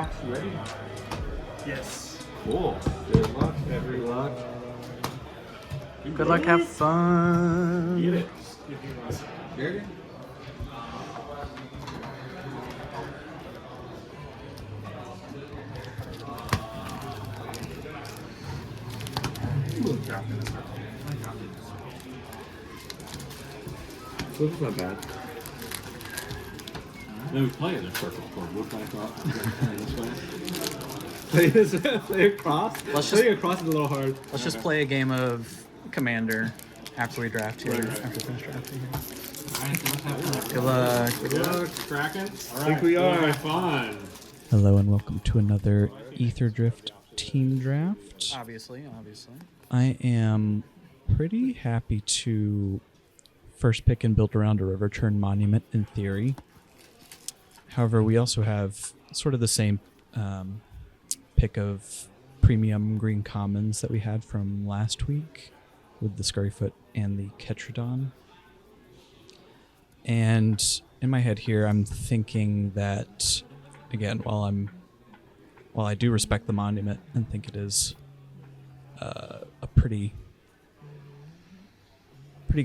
Max, you ready? Yes. Cool. Good luck, every luck. Good luck, have fun. Get it. Give you one second. Ready? So this is not bad. Then we play in a circle for we'll play this way. Play across? Playing across is a little hard. Let's just play a game of Commander after we draft here. After we finish drafting here. Alright, let's have fun. Good luck. Good luck, Kraken. All I think we are. Have fun. Hello and welcome to another Ether Drift team draft. Obviously. I am pretty happy to first pick and build around a river turn monument in theory. However, we also have sort of the same pick of premium green commons that we had from last week with the Scurryfoot and the Ketrodon. And in my head here, I'm thinking that, again, while I do respect the monument and think it is a pretty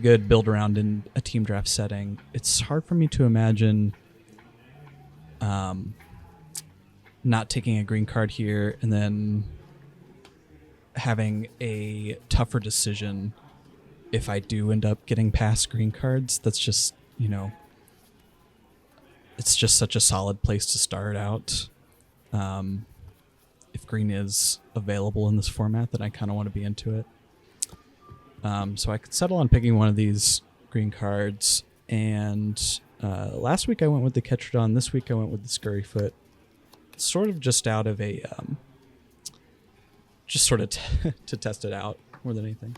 good build around in a team draft setting, it's hard for me to imagine not taking a green card here and then having a tougher decision if I do end up getting past green cards. That's just, it's just such a solid place to start out. If green is available in this format, then I kind of want to be into it. So I could settle on picking one of these green cards. And last week I went with the Ketrodon. This week I went with the Scurryfoot. Sort of just out of a, just sort of to test it out more than anything.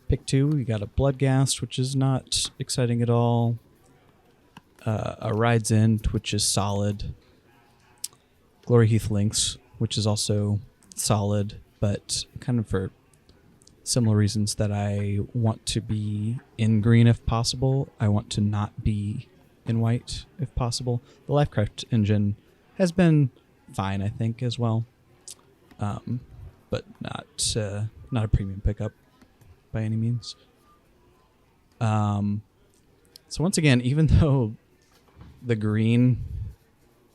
Pick 2, we got a Bloodghast, which is not exciting at all. A Rides End, which is solid. Glory Heath Lynx, which is also solid, but kind of for similar reasons that I want to be in green if possible. I want to not be in white if possible. The Lifecraft engine has been fine, I think, as well, but not a premium pickup by any means. So once again, even though the green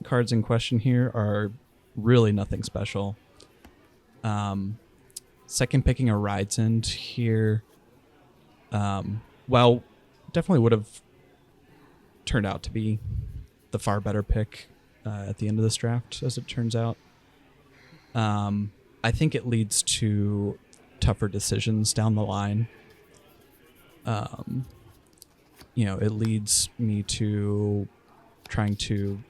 cards in question here are really nothing special, second picking a Rides End here, well, definitely would have turned out to be the far better pick at the end of this draft, as it turns out. I think it leads to tougher decisions down the line. It leads me to trying to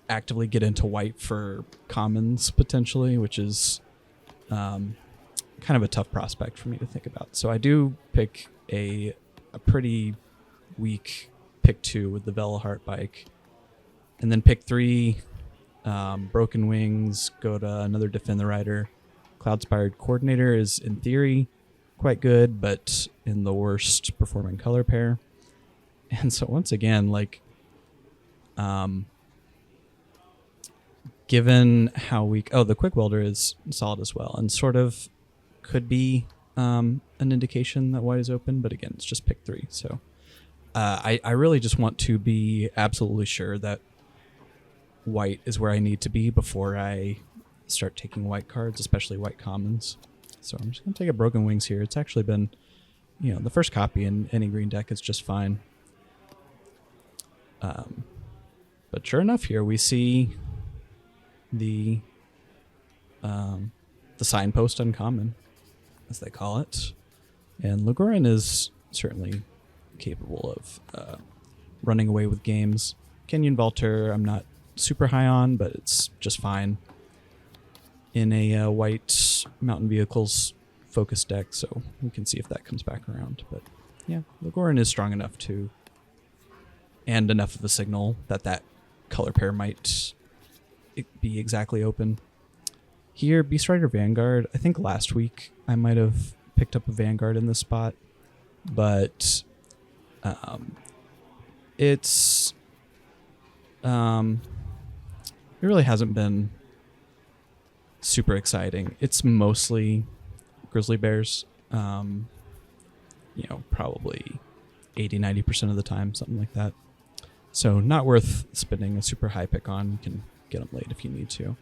actively get into white for commons potentially, which is kind of a tough prospect for me to think about. So I do pick a pretty weak pick 2 with the Velahart bike, and then pick 3, Broken Wings, go to another Defend the Rider. Cloudspired Coordinator is in theory quite good, but in the worst performing color pair. And so once again, given how weak, the Quick Welder is solid as well, and sort of could be an indication that white is open, but again, it's just pick 3. So I really just want to be absolutely sure that white is where I need to be before I start taking white cards, especially white commons. So I'm just going to take a Broken Wings here. It's actually been, the first copy in any green deck is just fine. But sure enough, here we see the signpost uncommon, as they call it. And Legorin is certainly capable of running away with games. Kenyon Vaulter I'm not super high on, but it's just fine in a white mountain vehicles focused deck, so we can see if that comes back around. But yeah, Legorin is strong enough to, and enough of a signal that color pair might be exactly open. Here, Beast Rider Vanguard, I think last week I might have picked up a Vanguard in this spot, but it's It really hasn't been super exciting. It's mostly grizzly bears. Probably 80-90% of the time, something like that. So not worth spending a super high pick on. You can get them late if you need to.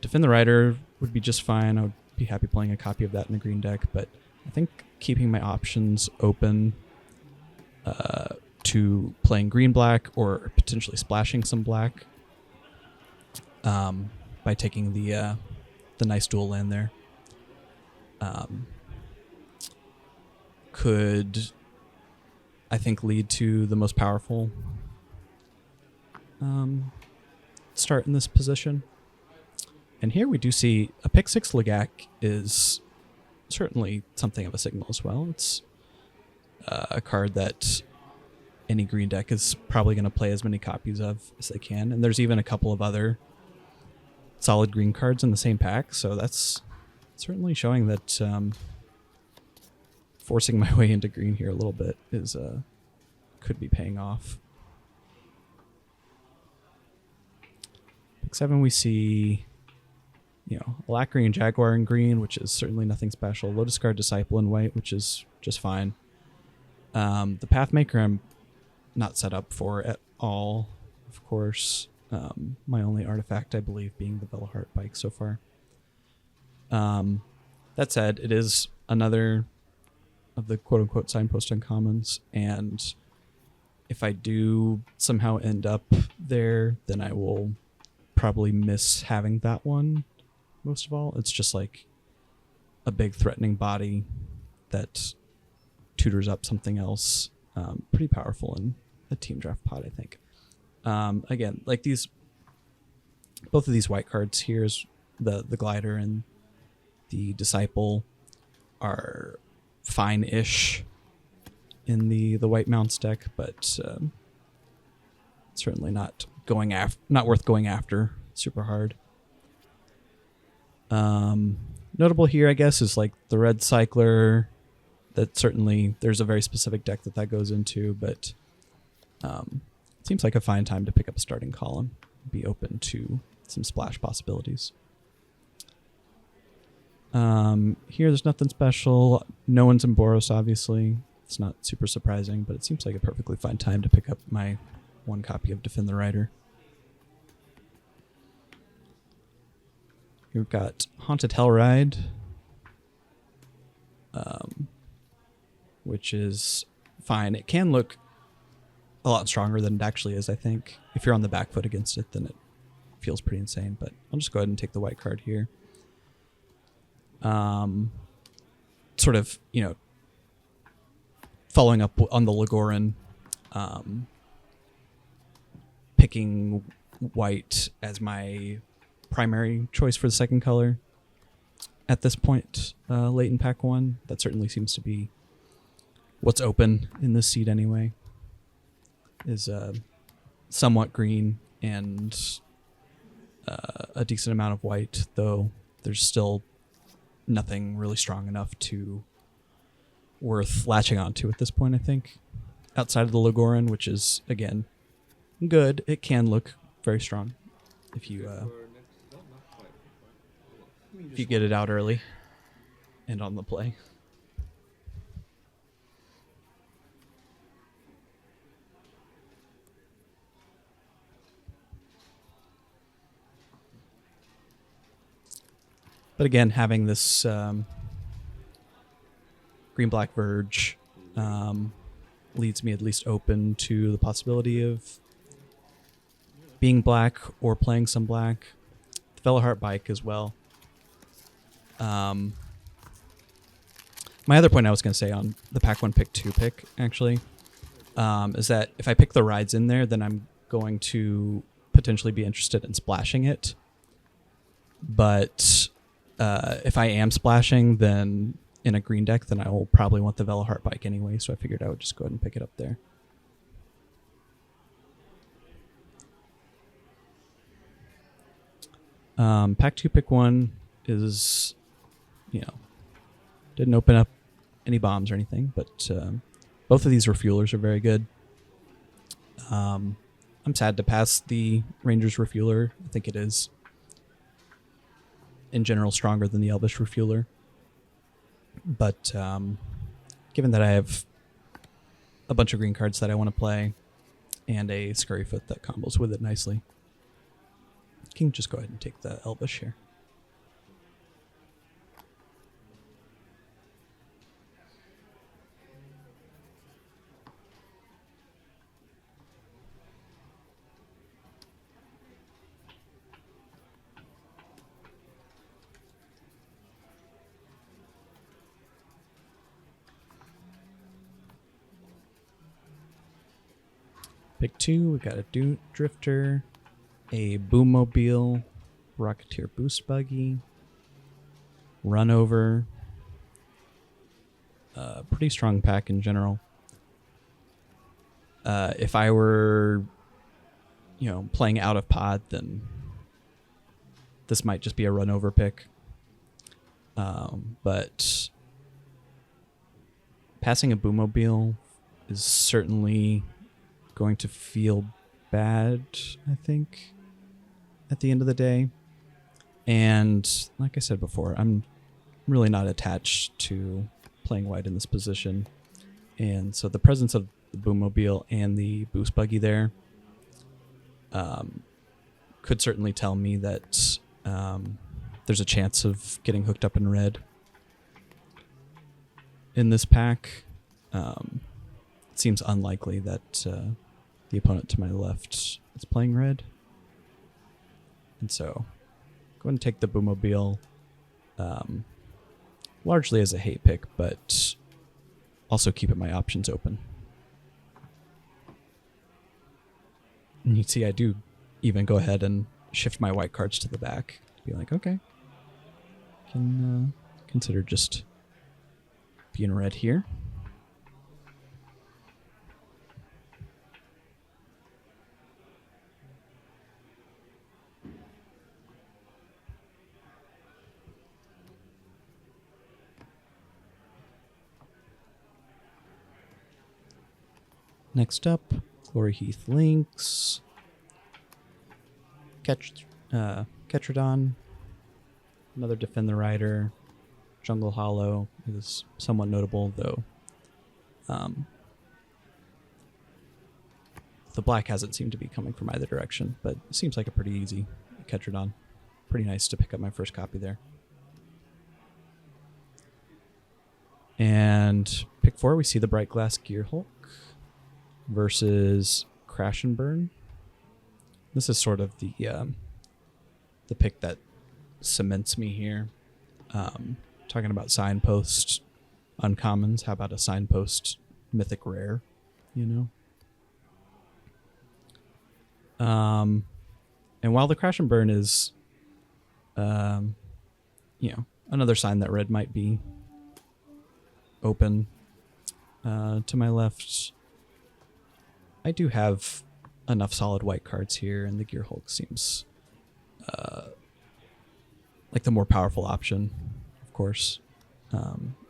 Defend the Rider would be just fine. I would be happy playing a copy of that in a green deck, but I think keeping my options open to playing green-black or potentially splashing some black by taking the nice dual land there could, I think, lead to the most powerful start in this position. And here we do see a pick 6 Lagak is certainly something of a signal as well. It's a card that any green deck is probably going to play as many copies of as they can. And there's even a couple of other solid green cards in the same pack. So that's certainly showing that forcing my way into green here a little bit is could be paying off. Pick 7 we see Black Green Jaguar in green, which is certainly nothing special. Lotus Guard Disciple in white, which is just fine. The Pathmaker I'm not set up for at all, of course. My only artifact, I believe, being the Velahart Bike so far. That said, it is another of the quote-unquote signpost uncommons, and if I do somehow end up there, then I will probably miss having that one most of all. It's just like a big threatening body that tutors up something else. Pretty powerful in a team draft pod, I think. Again, like both of these white cards here, is the Glider and the Disciple, are fine-ish in the white mounts deck, but certainly not worth going after super hard. Notable here, I guess, is like the Red Cycler. That certainly there's a very specific deck that goes into, but it seems like a fine time to pick up a starting column, be open to some splash possibilities. Here there's nothing special. No one's in Boros, obviously. It's not super surprising, but it seems like a perfectly fine time to pick up my one copy of Defend the Rider. We've got Haunted Hellride, which is fine. It can look a lot stronger than it actually is, I think. If you're on the back foot against it, then it feels pretty insane, but I'll just go ahead and take the white card here. Sort of, following up on the Lagoran, picking white as my primary choice for the second color at this point, late in pack 1. That certainly seems to be what's open in this seed anyway, is somewhat green and a decent amount of white, though there's still nothing really strong enough to worth latching onto at this point, I think. Outside of the Lagoran, which is, again, good. It can look very strong if you get it out early and on the play. But again, having this green-black Verge leads me at least open to the possibility of being black or playing some black. The Velahart Bike as well. My other point I was going to say on the pack 1 pick 2 pick, actually, is that if I pick the rides in there, then I'm going to potentially be interested in splashing it. But if I am splashing, then in a green deck, then I will probably want the Velahart Bike anyway, so I figured I would just go ahead and pick it up there. Pack 2 pick 1 is, didn't open up any bombs or anything, but both of these refuelers are very good. I'm sad to pass the Ranger's Refueler. I think it is, in general, stronger than the Elvish Refueler. But given that I have a bunch of green cards that I want to play and a Scurryfoot that combos with it nicely, I can just go ahead and take the Elvish here. Pick 2, we got a Drifter, a Boommobile, Rocketeer Boost Buggy, Runover. Pretty strong pack in general. If I were, playing out of pod, then this might just be a Runover pick. But passing a Boommobile is certainly going to feel bad, I think, at the end of the day. And like I said before, I'm really not attached to playing white in this position. And so the presence of the Boommobile and the Boost Buggy there could certainly tell me that there's a chance of getting hooked up in red in this pack. It seems unlikely that the opponent to my left is playing red. And so go ahead and take the Boommobile, largely as a hate pick, but also keeping my options open. And you see I do even go ahead and shift my white cards to the back. Be like, okay, can consider just being red here. Next up, Glory Heath Lynx, Ketradon, another Defend the Rider, Jungle Hollow is somewhat notable, though. The black hasn't seemed to be coming from either direction, but it seems like a pretty easy Ketradon. Pretty nice to pick up my first copy there. And pick 4, we see the Bright Glass Gearhulk versus Crash and Burn. This is sort of the pick that cements me here. Talking about signpost uncommons, how about a signpost mythic rare, And while the Crash and Burn is another sign that red might be open to my left, I do have enough solid white cards here, and the Gearhulk seems like the more powerful option, of course,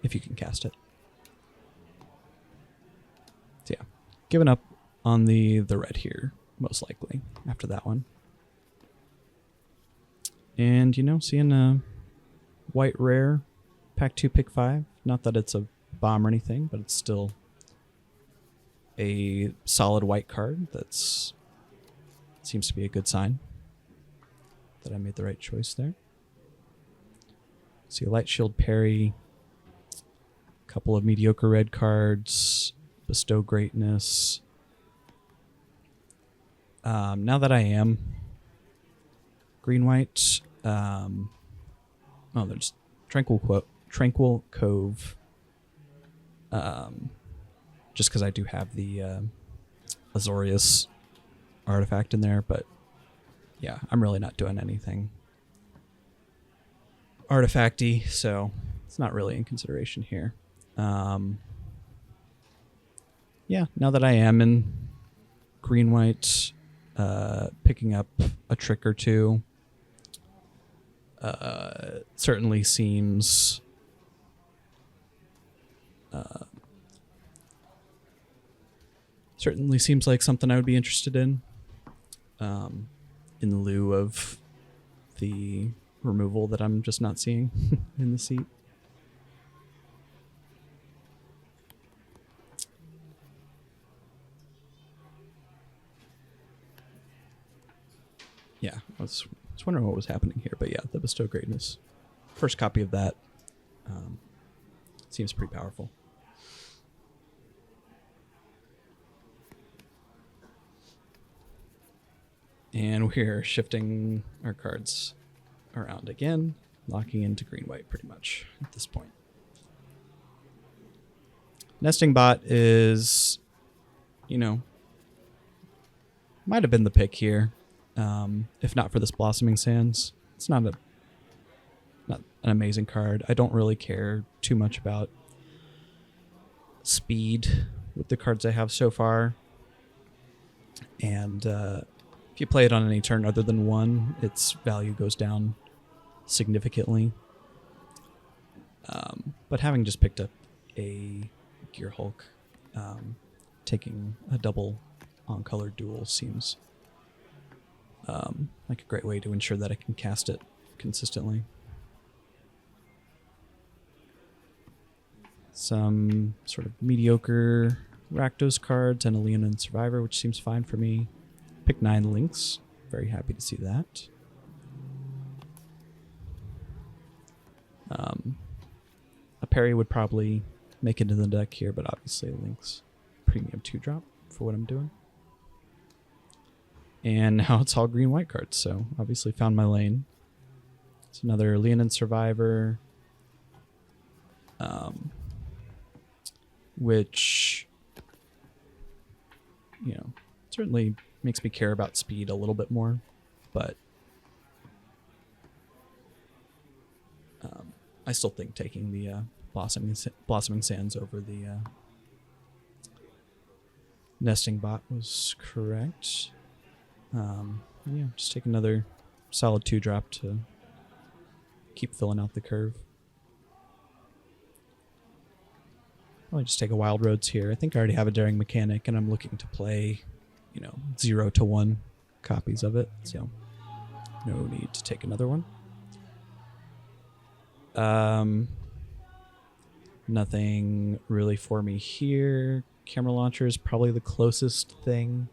if you can cast it. So yeah, giving up on the red here, most likely, after that one. And, seeing a white rare, pack 2, pick 5. Not that it's a bomb or anything, but it's still a solid white card. That's seems to be a good sign that I made the right choice there. See a Light Shield Parry, a couple of mediocre red cards, Bestow Greatness. Now that I am green-white, there's Tranquil Cove. Just because I do have the Azorius artifact in there, but yeah, I'm really not doing anything artifacty, so it's not really in consideration here. Yeah, now that I am in green-white, picking up a trick or two certainly seems like something I would be interested in. in lieu of the removal that I'm just not seeing in the seat. Yeah, I was wondering what was happening here, but yeah, the Bestow Greatness. First copy of that seems pretty powerful. And we're shifting our cards around again, locking into green-white pretty much at this point. Nesting Bot is, might have been the pick here, if not for this Blossoming Sands. It's not an amazing card. I don't really care too much about speed with the cards I have so far. And if you play it on any turn other than one, its value goes down significantly. But having just picked up a Gear Hulk, taking a double on-color duel seems like a great way to ensure that I can cast it consistently. Some sort of mediocre Rakdos cards and a Leonin Survivor, which seems fine for me. Pick 9 links. Very happy to see that. A Parry would probably make it in the deck here, but obviously links premium 2-drop for what I'm doing. And now it's all green-white cards, so obviously found my lane. It's another Leonin Survivor, which, certainly makes me care about speed a little bit more, but I still think taking the Blossoming Sands over the Nesting Bot was correct. Just take another solid 2-drop to keep filling out the curve. I'll just take a Wild Roads here. I think I already have a Daring Mechanic, and I'm looking to play, 0 to 1 copies of it, so no need to take another one. Nothing really for me here. Camera Launcher is probably the closest thing,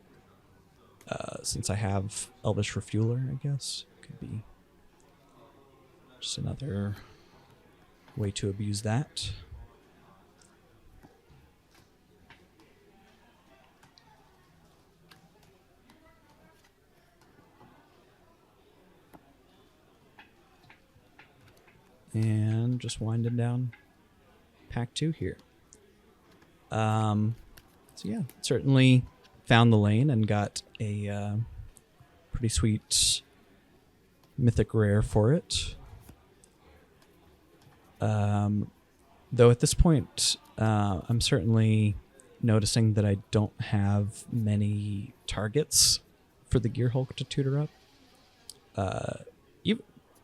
since I have Elvish Refueler, I guess. Could be just another way to abuse that. And just winding down pack 2 here. So yeah, certainly found the lane and got a pretty sweet mythic rare for it. Though at this point, I'm certainly noticing that I don't have many targets for the Gear Hulk to tutor up.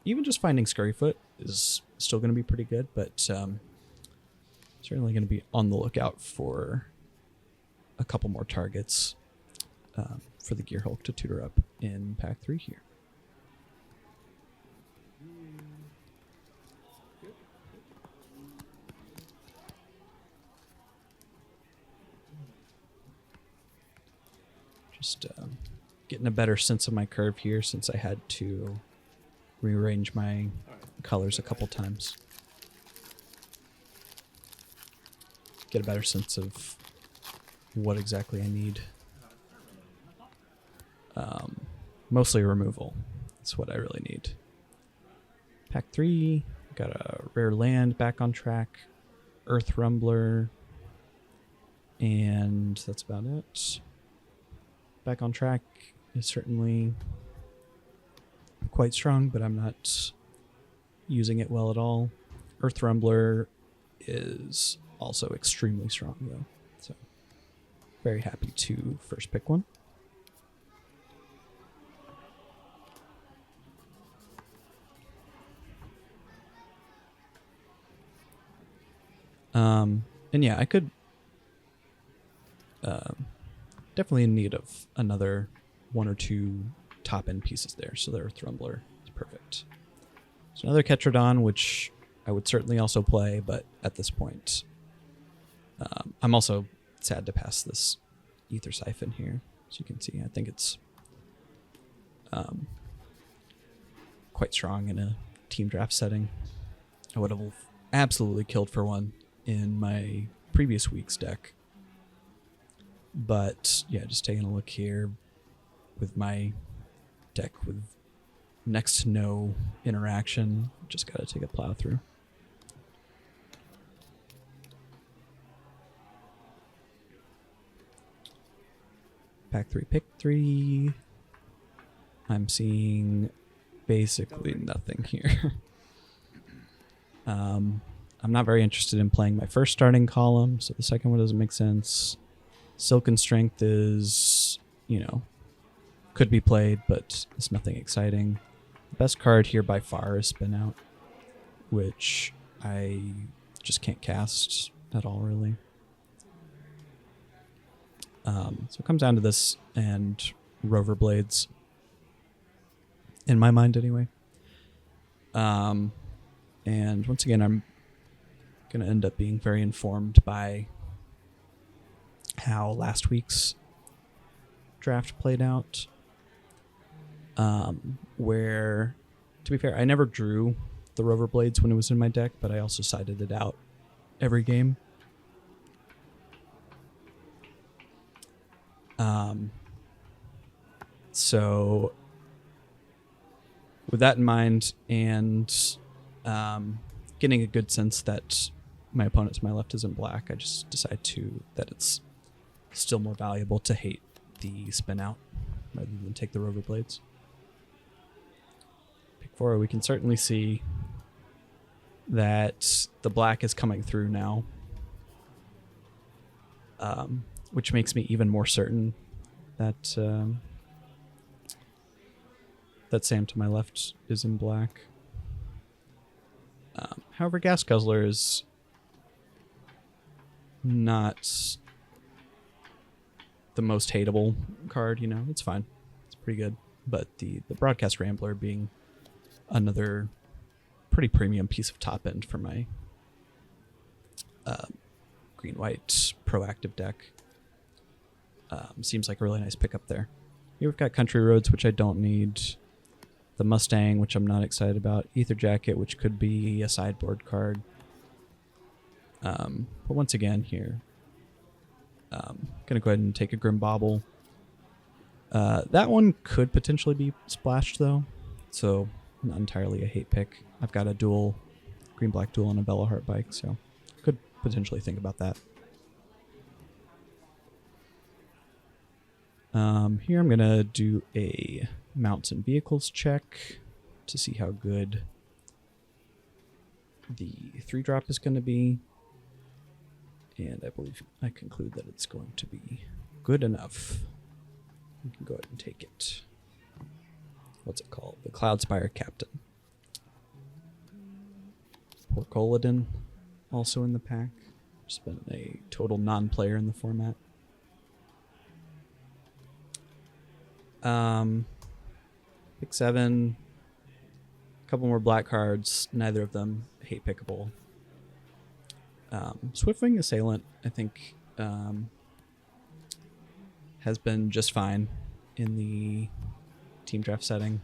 Even just finding Scurryfoot is still going to be pretty good, but certainly going to be on the lookout for a couple more targets for the Gear Hulk to tutor up in pack 3 here. Just getting a better sense of my curve here since I had to rearrange my colors a couple times. Get a better sense of what exactly I need. Mostly removal. That's what I really need. Pack 3, got a rare land back on track, Earth Rumbler, and that's about it. Back on track is certainly quite strong, but I'm not using it well at all. Earth Rumbler is also extremely strong, though. So, very happy to first pick one. And yeah, I could definitely in need of another one or two top end pieces there. So the Earth Rumbler is perfect. So another Ketrodon, which I would certainly also play, but at this point, I'm also sad to pass this Ether Siphon here. As you can see, I think it's quite strong in a team draft setting. I would have absolutely killed for one in my previous week's deck. But yeah, just taking a look here with my deck with next to no interaction, just got to take a plow through. Pack 3, pick 3. I'm seeing basically nothing here. I'm not very interested in playing my first starting column, so the second one doesn't make sense. Silken Strength is, could be played, but it's nothing exciting. The best card here by far is Spin Out, which I just can't cast at all, really. So it comes down to this and Rover Blades, in my mind anyway. And once again, I'm going to end up being very informed by how last week's draft played out. Where, to be fair, I never drew the Rover Blades when it was in my deck, but I also sided it out every game. So with that in mind, and getting a good sense that my opponent to my left isn't black, I just decide that it's still more valuable to hate the Spin Out rather than take the Rover Blades. Pick 4, we can certainly see that the black is coming through now, which makes me even more certain that that Sam to my left is in black. However, Gas Guzzler is not the most hateable card, it's fine. It's pretty good. But the Broadcast Rambler being another pretty premium piece of top end for my green-white proactive deck seems like a really nice pickup there. Here we've got Country Roads, which I don't need. The Mustang, which I'm not excited about. Ether Jacket, which could be a sideboard card. But once again here, going to go ahead and take a Grim Bobble. That one could potentially be splashed, though, so not entirely a hate pick. I've got a dual, green-black dual and a Veloheart bike, so could potentially think about that. Here I'm going to do a mounts and vehicles check to see how good the 3-drop is going to be. And I believe I conclude that it's going to be good enough. We can go ahead and take it. What's it called? The Cloudspire Captain. Porcolidon also in the pack. Just been a total non-player in the format. Pick 7. A couple more black cards. Neither of them hate pickable. Swiftwing Assailant, I think, has been just fine in the team draft setting.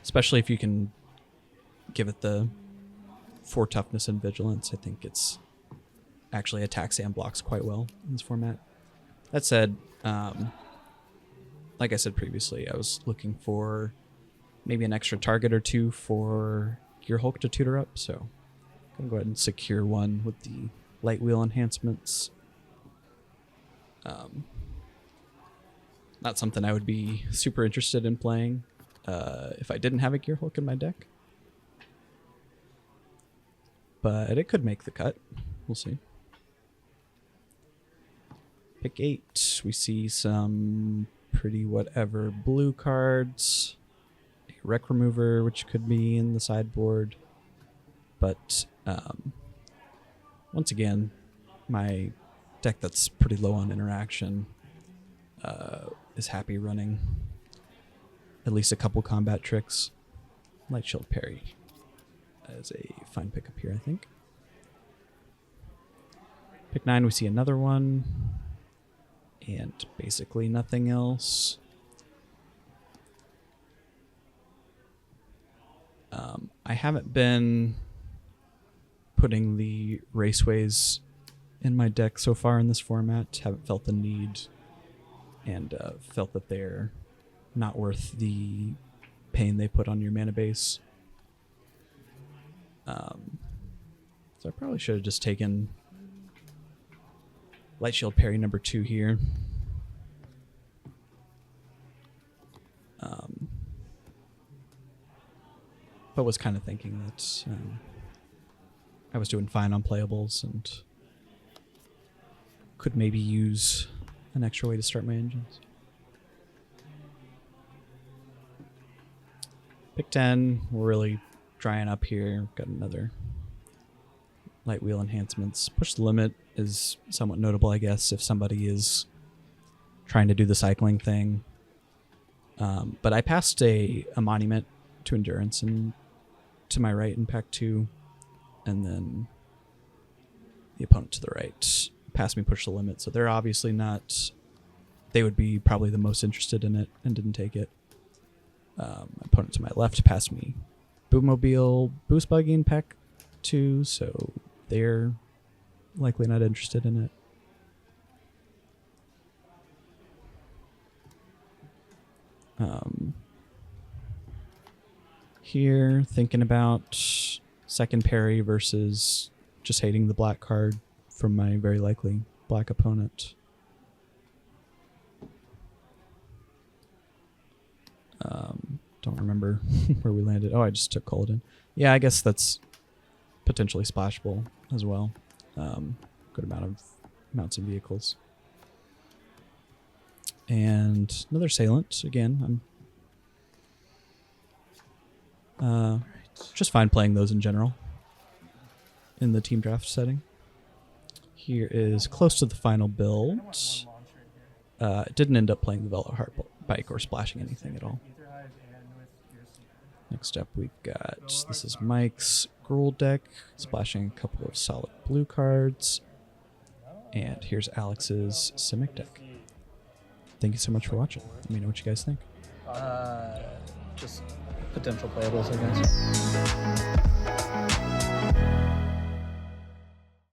Especially if you can give it the 4 toughness and vigilance. I think it's actually attacks and blocks quite well in this format. That said, like I said previously, I was looking for maybe an extra target or 2 for Gear Hulk to tutor up, so I'm going to go ahead and secure one with the light wheel enhancements. Not something I would be super interested in playing if I didn't have a Gear Hulk in my deck. But it could make the cut. We'll see. Pick 8. We see some pretty whatever blue cards. A Wreck Remover, which could be in the sideboard. But once again, my deck that's pretty low on interaction is happy running at least a couple combat tricks. Light Shield Parry as a fine pickup here, I think. Pick 9, we see another one. And basically nothing else. I haven't been putting the raceways in my deck so far in this format. Haven't felt the need, and felt that they're not worth the pain they put on your mana base. So I probably should have just taken Light Shield Parry number 2 here. But was kind of thinking that I was doing fine on playables and could maybe use an extra way to start my engines. Pick 10, we're really drying up here. Got another light wheel enhancements. Push the limit is somewhat notable, I guess, if somebody is trying to do the cycling thing. But I passed a monument to endurance and to my right in pack 2, and then the opponent to the right passed me push the limit, so they're obviously not, they would be probably the most interested in it and didn't take it. My opponent to my left passed me Bootmobile Boost Buggy in pack 2, so they're likely not interested in it. Here, thinking about second parry versus just hating the black card from my very likely black opponent. Don't remember where we landed. Oh, I just took Coldin. Yeah, I guess that's potentially splashable as well. Good amount of mounts and vehicles. And another Assailant. Again, I'm just fine playing those in general in the team draft setting. Here is close to the final build. Didn't end up playing the Velvet Heart Bike or splashing anything at all. Next up we've got, this is Mike's Gruul deck, splashing a couple of solid blue cards. And here's Alex's Simic deck. Thank you so much for watching. Let me know what you guys think. Just potential playables, I guess.